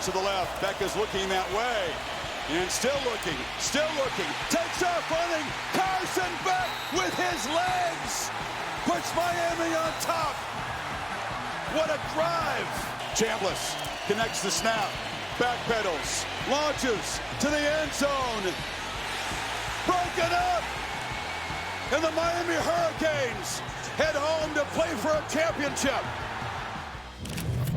to the left. Beck is looking that way. And still looking. Takes off running. Carson Beck with his legs. Puts Miami on top. What a drive. Chambliss connects the snap. Backpedals. Launches to the end zone. Broken up. And the Miami Hurricanes head home to play for a championship.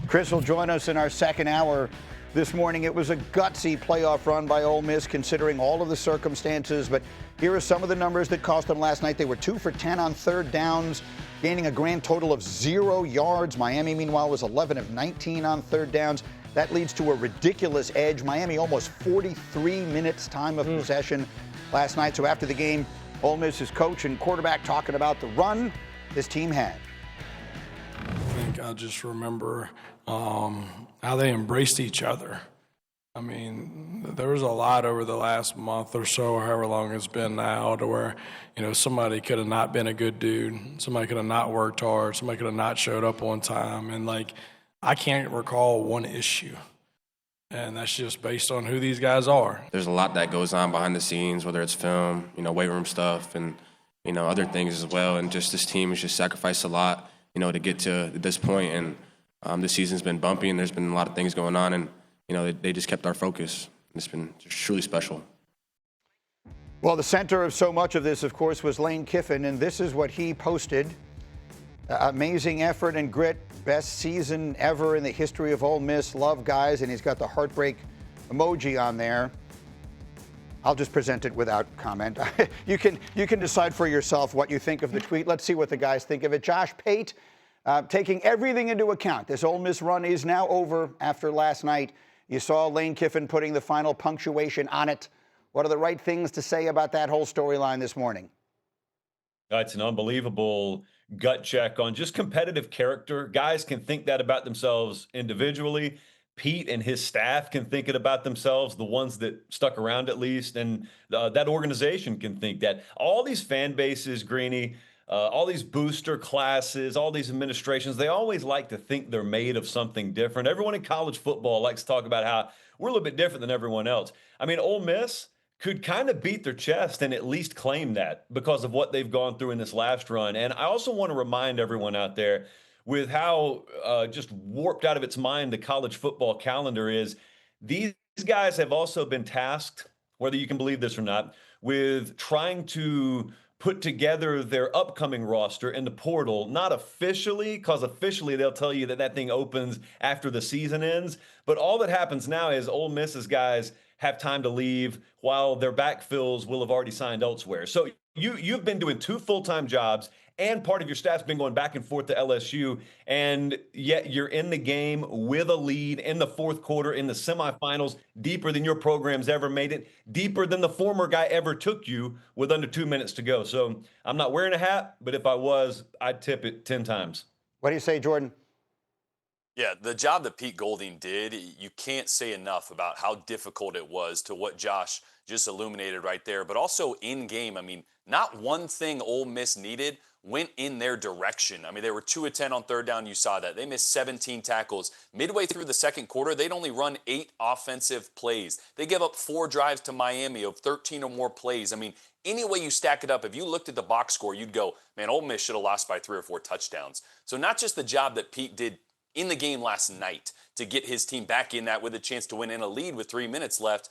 Chris will join us in our second hour this morning. It was a gutsy playoff run by Ole Miss considering all of the circumstances, but here are some of the numbers that cost them last night. They were 2 for 10 on third downs, gaining a grand total of 0 yards. Miami, meanwhile, was 11 of 19 on third downs. That leads to a ridiculous edge. Miami almost 43 minutes time of possession last night. So after the game, Ole Miss's coach and quarterback talking about the run his team had. I think I just remember how they embraced each other. I mean, there was a lot over the last month or so, or however long it's been now, to where, somebody could have not been a good dude. Somebody could have not worked hard. Somebody could have not showed up on time. And, I can't recall one issue. And that's just based on who these guys are. There's a lot that goes on behind the scenes, whether it's film, weight room stuff, and, other things as well. And just this team has just sacrificed a lot, to get to this point. And this season's been bumpy, and there's been a lot of things going on. And, they just kept our focus. It's been just truly special. Well, the center of so much of this, of course, was Lane Kiffin, and this is what he posted. Amazing effort and grit. Best season ever in the history of Ole Miss. Love, guys. And he's got the heartbreak emoji on there. I'll just present it without comment. You can decide for yourself what you think of the tweet. Let's see what the guys think of it. Josh Pate, taking everything into account. This Ole Miss run is now over after last night. You saw Lane Kiffin putting the final punctuation on it. What are the right things to say about that whole storyline this morning? It's an unbelievable gut check on just competitive character. Guys can think that about themselves individually. Pete and his staff can think it about themselves, the ones that stuck around at least, and that organization can think that. All these fan bases, Greeny, all these booster classes, all these administrations, they always like to think they're made of something different. Everyone in college football likes to talk about how we're a little bit different than everyone else. I mean, Ole Miss could kind of beat their chest and at least claim that because of what they've gone through in this last run. And I also want to remind everyone out there with how just warped out of its mind the college football calendar is, these guys have also been tasked, whether you can believe this or not, with trying to put together their upcoming roster in the portal, not officially, because officially they'll tell you that that thing opens after the season ends. But all that happens now is Ole Miss's guys have time to leave while their backfills will have already signed elsewhere. So you've been doing 2 full-time jobs, and part of your staff's been going back and forth to LSU, and yet you're in the game with a lead in the fourth quarter in the semifinals, deeper than your program's ever made it, deeper than the former guy ever took you with under 2 minutes to go. So I'm not wearing a hat, but if I was, I'd tip it 10 times. What do you say, Jordan? Yeah, the job that Pete Golding did, you can't say enough about how difficult it was to what Josh just illuminated right there. But also in game, I mean, not one thing Ole Miss needed went in their direction. I mean, they were 2 of 10 on third down. You saw that. They missed 17 tackles. Midway through the second quarter, they'd only run 8 offensive plays. They gave up 4 drives to Miami of 13 or more plays. I mean, any way you stack it up, if you looked at the box score, you'd go, man, Ole Miss should have lost by 3 or 4 touchdowns. So not just the job that Pete did in the game last night to get his team back in that with a chance to win in a lead with 3 minutes left.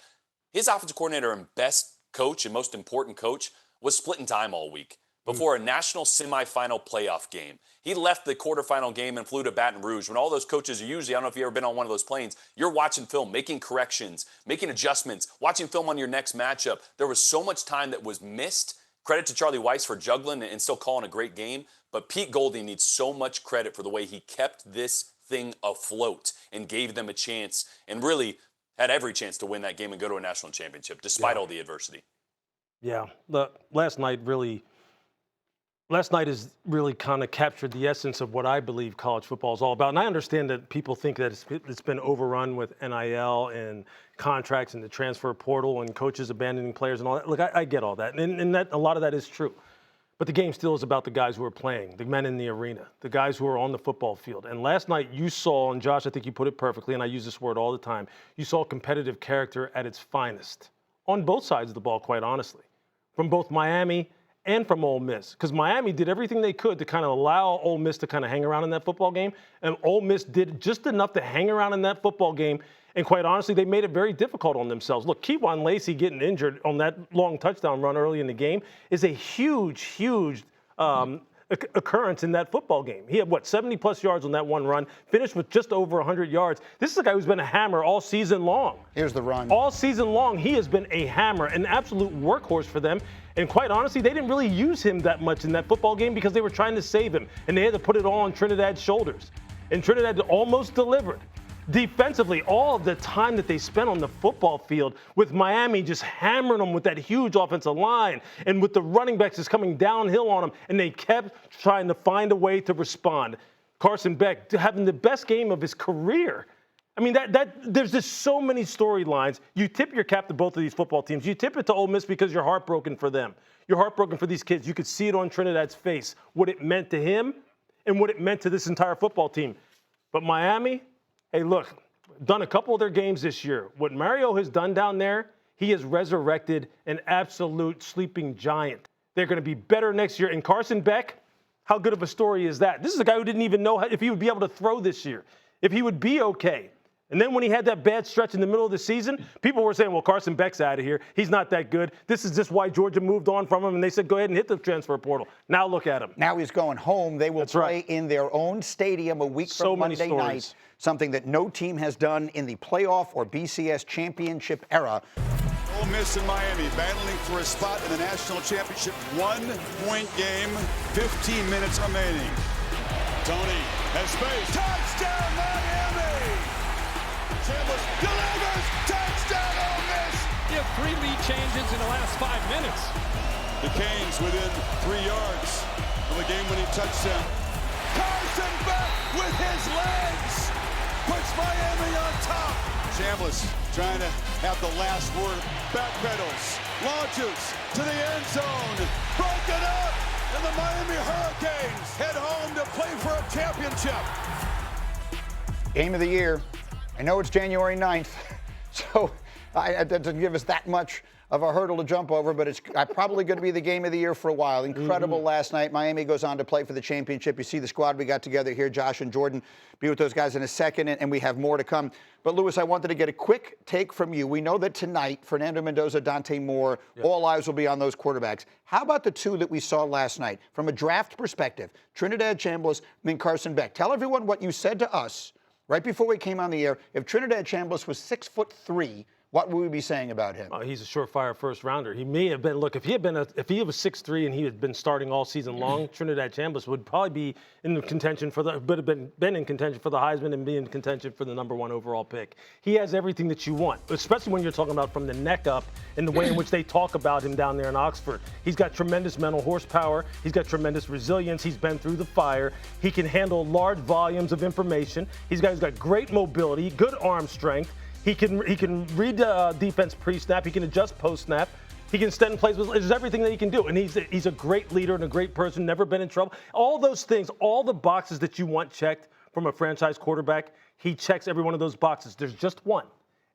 His offensive coordinator and best coach and most important coach was splitting time all week before a national semifinal playoff game. He left the quarterfinal game and flew to Baton Rouge. When all those coaches are usually, I don't know if you've ever been on one of those planes, you're watching film, making corrections, making adjustments, watching film on your next matchup. There was so much time that was missed. Credit to Charlie Weiss for juggling and still calling a great game. But Pete Golding needs so much credit for the way he kept this thing afloat and gave them a chance and really had every chance to win that game and go to a national championship despite all the adversity. Yeah, last night has really kind of captured the essence of what I believe college football is all about. And I understand that people think that it's been overrun with NIL and contracts and the transfer portal and coaches abandoning players and all that. Look, I get all that. And that a lot of that is true. But the game still is about the guys who are playing, the men in the arena, the guys who are on the football field. And last night you saw, and Josh, I think you put it perfectly, and I use this word all the time, you saw competitive character at its finest on both sides of the ball, quite honestly, from both Miami and from Ole Miss. Because Miami did everything they could to kind of allow Ole Miss to kind of hang around in that football game. And Ole Miss did just enough to hang around in that football game. And quite honestly, they made it very difficult on themselves. Look, Keywan Lacey getting injured on that long touchdown run early in the game is a huge occurrence in that football game. He had, 70-plus yards on that one run, finished with just over 100 yards. This is a guy who's been a hammer all season long. Here's the run. All season long, he has been a hammer, an absolute workhorse for them. And quite honestly, they didn't really use him that much in that football game because they were trying to save him, and they had to put it all on Trinidad's shoulders. And Trinidad almost delivered. Defensively, all of the time that they spent on the football field with Miami just hammering them with that huge offensive line and with the running backs just coming downhill on them, and they kept trying to find a way to respond. Carson Beck having the best game of his career. I mean, there's just so many storylines. You tip your cap to both of these football teams. You tip it to Ole Miss because you're heartbroken for them. You're heartbroken for these kids. You could see it on Trinidad's face, what it meant to him and what it meant to this entire football team. But Miami, hey, look, done a couple of their games this year. What Mario has done down there, he has resurrected an absolute sleeping giant. They're going to be better next year. And Carson Beck, how good of a story is that? This is a guy who didn't even know if he would be able to throw this year, if he would be okay. And then when he had that bad stretch in the middle of the season, people were saying, well, Carson Beck's out of here. He's not that good. This is just why Georgia moved on from him, and they said, go ahead and hit the transfer portal. Now look at him. Now he's going home. They will play in their own stadium a week from Monday night, something that no team has done in the playoff or BCS championship era. Ole Miss and Miami battling for a spot in the national championship. 1-point game, 15 minutes remaining. Tony has space. Touchdown, Miami! Chambliss delivers. Touchdown, Ole Miss! You have 3 lead changes in the last 5 minutes. The Canes within 3 yards of a game-winning touchdown. Carson Beck with his legs puts Miami on top. Chambliss trying to have the last word. Backpedals, launches to the end zone. Broken up, and the Miami Hurricanes head home to play for a championship. Game of the year. I know it's January 9th, so that doesn't give us that much of a hurdle to jump over, but it's probably going to be the game of the year for a while. Incredible last night. Miami goes on to play for the championship. You see the squad we got together here, Josh and Jordan. Be with those guys in a second, and we have more to come. But, Louis, I wanted to get a quick take from you. We know that tonight, Fernando Mendoza, Dante Moore, all eyes will be on those quarterbacks. How about the two that we saw last night? From a draft perspective, Trinidad Chambliss and Carson Beck. Tell everyone what you said to us right before we came on the air. If Trinidad Chambliss was 6'3", what would we be saying about him? He's a surefire first rounder. He may have been. Look, if he was 6'3" and he had been starting all season long, Trinidad Chambliss would probably be in contention for would have been in contention for the Heisman and be in contention for the #1 overall pick. He has everything that you want, especially when you're talking about from the neck up and the way in which they talk about him down there in Oxford. He's got tremendous mental horsepower. He's got tremendous resilience. He's been through the fire. He can handle large volumes of information. He's got great mobility, good arm strength. He can read defense pre-snap. He can adjust post-snap. He can stand in place. There's everything that he can do. And he's a great leader and a great person, never been in trouble. All those things, all the boxes that you want checked from a franchise quarterback, he checks every one of those boxes. There's just one,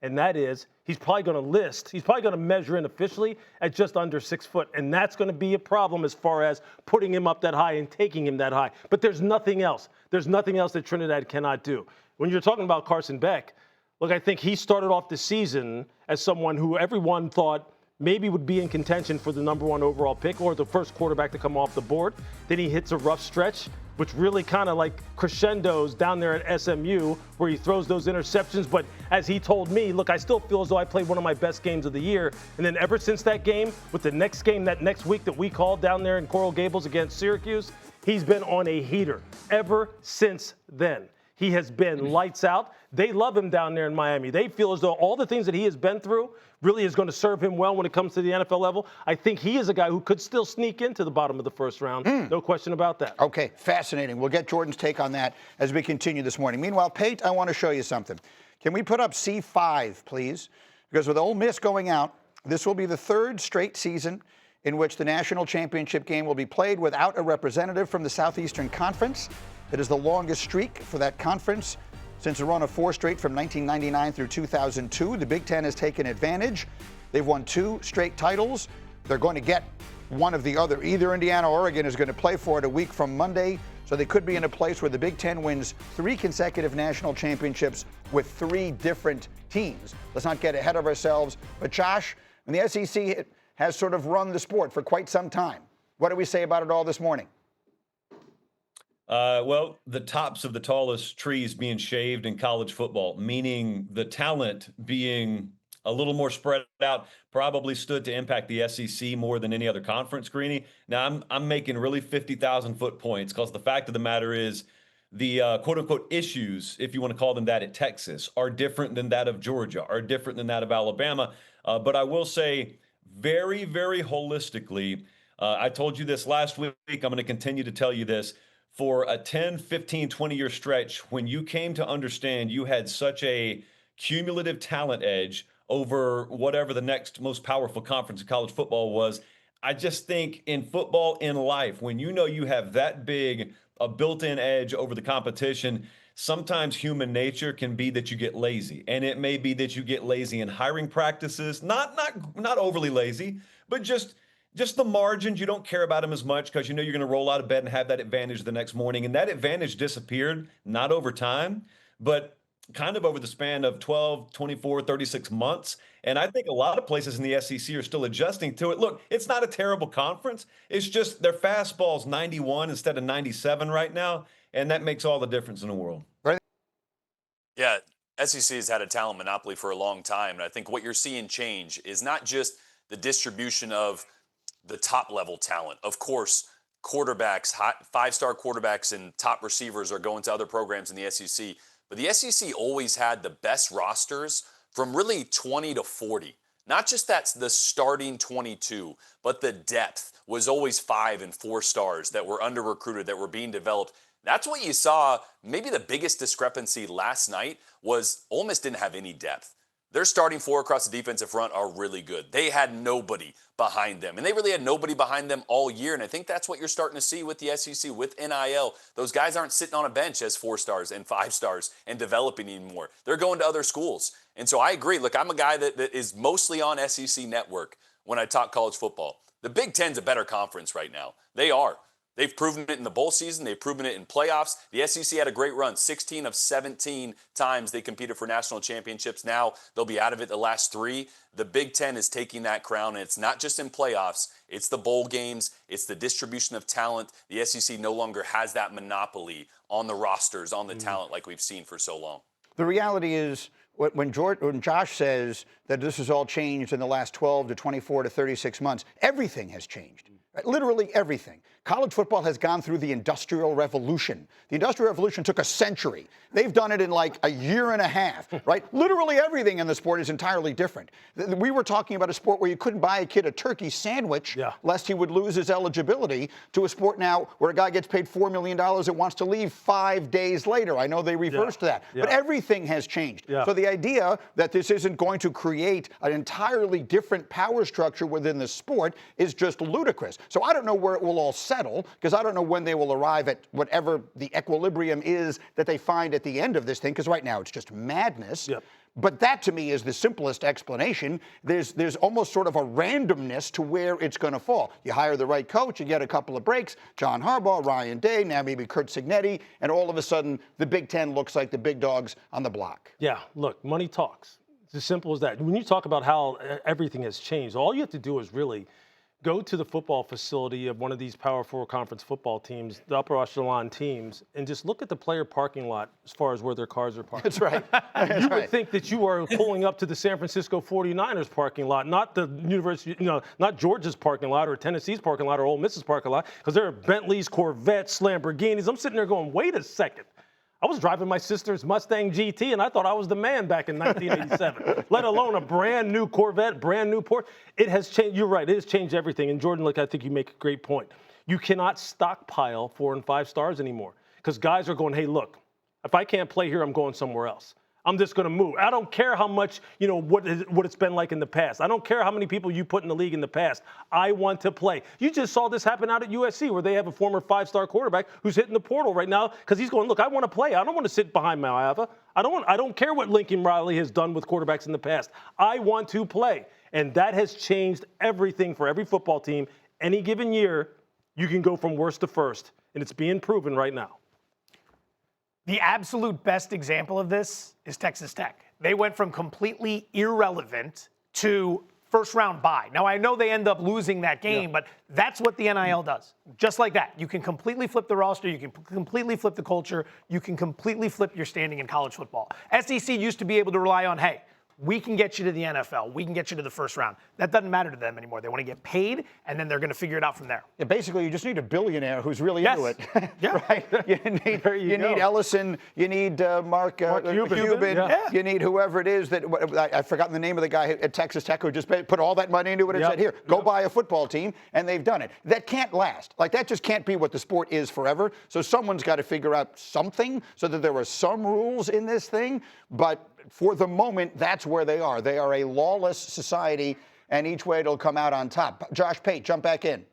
and that is he's probably going to measure in officially at just under 6 foot. And that's going to be a problem as far as putting him up that high and taking him that high. But there's nothing else. There's nothing else that Trinidad cannot do. When you're talking about Carson Beck, look, I think he started off the season as someone who everyone thought maybe would be in contention for the #1 overall pick or the first quarterback to come off the board. Then he hits a rough stretch, which really kind of like crescendos down there at SMU where he throws those interceptions. But as he told me, look, I still feel as though I played one of my best games of the year. And then ever since that game, with the next game that next week that we called down there in Coral Gables against Syracuse, he's been on a heater ever since then. He has been lights out. They love him down there in Miami. They feel as though all the things that he has been through really is going to serve him well when it comes to the NFL level. I think he is a guy who could still sneak into the bottom of the first round. No question about that. Okay, fascinating. We'll get Jordan's take on that as we continue this morning. Meanwhile, Pate, I want to show you something. Can we put up C5, please? Because with Ole Miss going out, this will be the 3rd straight season in which the national championship game will be played without a representative from the Southeastern Conference. It is the longest streak for that conference since a run of 4 straight from 1999 through 2002. The Big Ten has taken advantage. They've won 2 straight titles. They're going to get one of the other. Either Indiana or Oregon is going to play for it a week from Monday. So they could be in a place where the Big Ten wins 3 consecutive national championships with 3 different teams. Let's not get ahead of ourselves. But Josh, and the SEC has sort of run the sport for quite some time. What do we say about it all this morning? Well, the tops of the tallest trees being shaved in college football, meaning the talent being a little more spread out, probably stood to impact the SEC more than any other conference, Greeny. Now, I'm making really 50,000-foot points because the fact of the matter is the quote-unquote issues, if you want to call them that, at Texas are different than that of Georgia, are different than that of Alabama. But I will say very, very holistically, I told you this last week, I'm going to continue to tell you this, for a 10, 15, 20-year stretch, when you came to understand you had such a cumulative talent edge over whatever the next most powerful conference in college football was. I just think in football, in life, when you know you have that big a built-in edge over the competition, sometimes human nature can be that you get lazy. And it may be that you get lazy in hiring practices, not overly lazy, but just the margins. You don't care about them as much because you know you're going to roll out of bed and have that advantage the next morning. And that advantage disappeared, not over time, but kind of over the span of 12, 24, 36 months. And I think a lot of places in the SEC are still adjusting to it. Look, it's not a terrible conference. It's just their fastball's 91 instead of 97 right now. And that makes all the difference in the world. Right. Yeah, SEC has had a talent monopoly for a long time. And I think what you're seeing change is not just the distribution of the top-level talent. Of course, quarterbacks, 5-star quarterbacks and top receivers are going to other programs in the SEC. But the SEC always had the best rosters from really 20 to 40. Not just that's the starting 22, but the depth was always 5 and 4 stars that were under-recruited, that were being developed. That's what you saw. Maybe the biggest discrepancy last night was Ole Miss didn't have any depth. Their starting 4 across the defensive front are really good. They had nobody behind them, and they really had nobody behind them all year, and I think that's what you're starting to see with the SEC, with NIL. Those guys aren't sitting on a bench as 4 stars and 5 stars and developing anymore. They're going to other schools, and so I agree. Look, I'm a guy that is mostly on SEC Network when I talk college football. The Big Ten's a better conference right now. They are. They've proven it in the bowl season. They've proven it in playoffs. The SEC had a great run. 16 of 17 times they competed for national championships. Now they'll be out of it the last 3. The Big Ten is taking that crown, and it's not just in playoffs. It's the bowl games. It's the distribution of talent. The SEC no longer has that monopoly on the rosters, on the talent like we've seen for so long. The reality is, when Josh says that this has all changed in the last 12 to 24 to 36 months, everything has changed. Right? Literally everything. College football has gone through the Industrial Revolution. The Industrial Revolution took a century. They've done it in like a year and a half, right? Literally everything in the sport is entirely different. We were talking about a sport where you couldn't buy a kid a turkey sandwich lest he would lose his eligibility, to a sport now where a guy gets paid $4 million and wants to leave 5 days later. I know they reversed that, but everything has changed. So the idea that this isn't going to create an entirely different power structure within the sport is just ludicrous. So I don't know where it will all settle, because I don't know when they will arrive at whatever the equilibrium is that they find at the end of this thing, because right now it's just madness. But that, to me, is the simplest explanation. There's almost sort of a randomness to where it's going to fall. You hire the right coach, you get a couple of breaks, John Harbaugh, Ryan Day, now maybe Curt Cignetti, and all of a sudden the Big Ten looks like the big dogs on the block. Yeah, look, money talks. It's as simple as that. When you talk about how everything has changed, all you have to do is really go to the football facility of one of these Power 4 conference football teams, the upper echelon teams, and just look at the player parking lot as far as where their cars are parked. That's right. You would think that you are pulling up to the San Francisco 49ers parking lot, not the University, not Georgia's parking lot or Tennessee's parking lot or Ole Miss's parking lot, because there are Bentleys, Corvettes, Lamborghinis. I'm sitting there going, wait a second. I was driving my sister's Mustang GT, and I thought I was the man back in 1987, let alone a brand new Corvette, brand new Porsche. It has changed. You're right. It has changed everything. And Jordan, look, I think you make a great point. You cannot stockpile 4 and 5 stars anymore, because guys are going, hey, look, if I can't play here, I'm going somewhere else. I'm just going to move. I don't care how much, what it's been like in the past. I don't care how many people you put in the league in the past. I want to play. You just saw this happen out at USC where they have a former 5-star quarterback who's hitting the portal right now because he's going, look, I want to play. I don't want to sit behind Malava. I don't care what Lincoln Riley has done with quarterbacks in the past. I want to play. And that has changed everything for every football team. Any given year, you can go from worst to first. And it's being proven right now. The absolute best example of this is Texas Tech. They went from completely irrelevant to first-round bye. Now, I know they end up losing that game, but that's what the NIL does. Just like that. You can completely flip the roster. You can completely flip the culture. You can completely flip your standing in college football. SEC used to be able to rely on, hey, we can get you to the NFL. We can get you to the first round. That doesn't matter to them anymore. They want to get paid, and then they're going to figure it out from there. Yeah, basically, you just need a billionaire who's really into it. Yeah. Right? You need Ellison. You need Mark Cuban. Yeah. You need whoever it is that I've forgotten the name of the guy at Texas Tech who just put all that money into it and said, here, go buy a football team, and they've done it. That can't last. Like, that just can't be what the sport is forever. So someone's got to figure out something so that there are some rules in this thing. But for the moment, that's where they are. They are a lawless society, and each way it'll come out on top. Josh Pate, jump back in.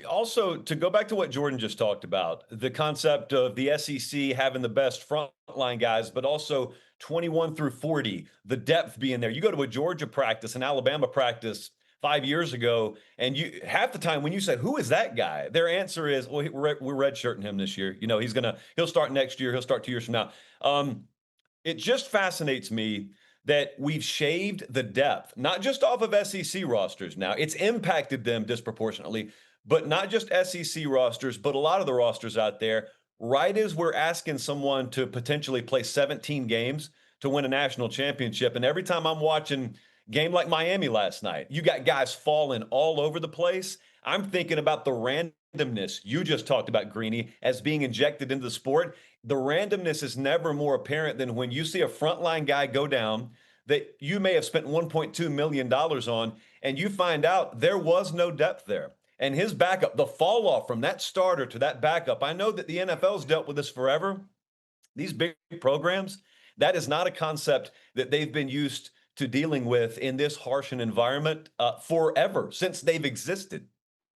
Also, to go back to what Jordan just talked about, the concept of the SEC having the best frontline guys, but also 21 through 40, the depth being there. You go to a Georgia practice, an Alabama practice 5 years ago, and you half the time when you say, who is that guy? Their answer is, well, we're redshirting him this year. He'll start next year. He'll start 2 years from now. It just fascinates me that we've shaved the depth, not just off of SEC rosters now. It's impacted them disproportionately, but not just SEC rosters, but a lot of the rosters out there, right as we're asking someone to potentially play 17 games to win a national championship. And every time I'm watching a game like Miami last night, you got guys falling all over the place. I'm thinking about the randomness you just talked about, Greeny, as being injected into the sport. The randomness is never more apparent than when you see a frontline guy go down that you may have spent $1.2 million on, and you find out there was no depth there. And his backup, the fall off from that starter to that backup, I know that the NFL's dealt with this forever. These big programs, that is not a concept that they've been used to dealing with in this harsh an environment forever, since they've existed.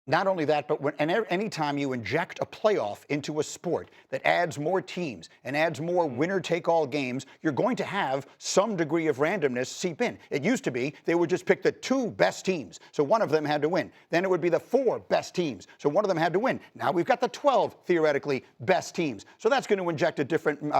Not only that, but anytime you inject a playoff into a sport that adds more teams and adds more winner-take-all games, you're going to have some degree of randomness seep in. It used to be they would just pick the 2 best teams, so one of them had to win. Then it would be the 4 best teams, so one of them had to win. Now we've got the 12, theoretically, best teams. So that's going to inject a different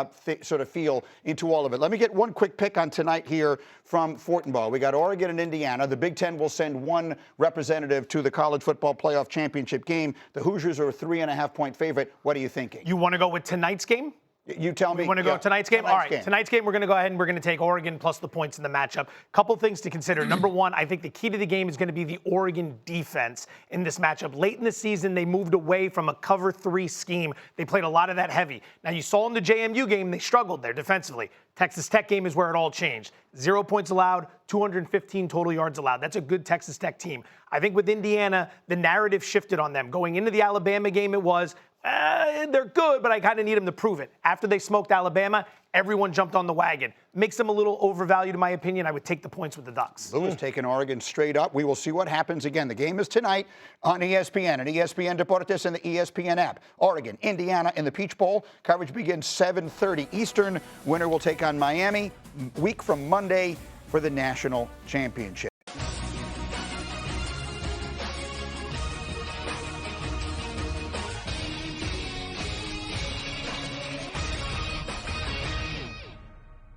sort of feel into all of it. Let me get one quick pick on tonight here from Fortenbaugh. We got Oregon and Indiana. The Big Ten will send one representative to the college football playoff championship game. The Hoosiers are a 3.5-point favorite. What are you thinking? You want to go with tonight's game? You tell me. You want to go tonight's game? All right, tonight's game, we're going to go ahead and we're going to take Oregon plus the points in the matchup. Couple things to consider. Number one, I think the key to the game is going to be the Oregon defense in this matchup. Late in the season, they moved away from a cover 3 scheme. They played a lot of that heavy. Now, you saw in the JMU game, they struggled there defensively. Texas Tech game is where it all changed. 0 points allowed, 215 total yards allowed. That's a good Texas Tech team. I think with Indiana, the narrative shifted on them. Going into the Alabama game, it was, they're good, but I kind of need them to prove it. After they smoked Alabama, everyone jumped on the wagon. Makes them a little overvalued, in my opinion. I would take the points with the Ducks. Lou is taking Oregon straight up. We will see what happens again. The game is tonight on ESPN and ESPN Deportes and the ESPN app. Oregon, Indiana in the Peach Bowl. Coverage begins 7:30 Eastern. Winner will take on Miami. Week from Monday for the national championship.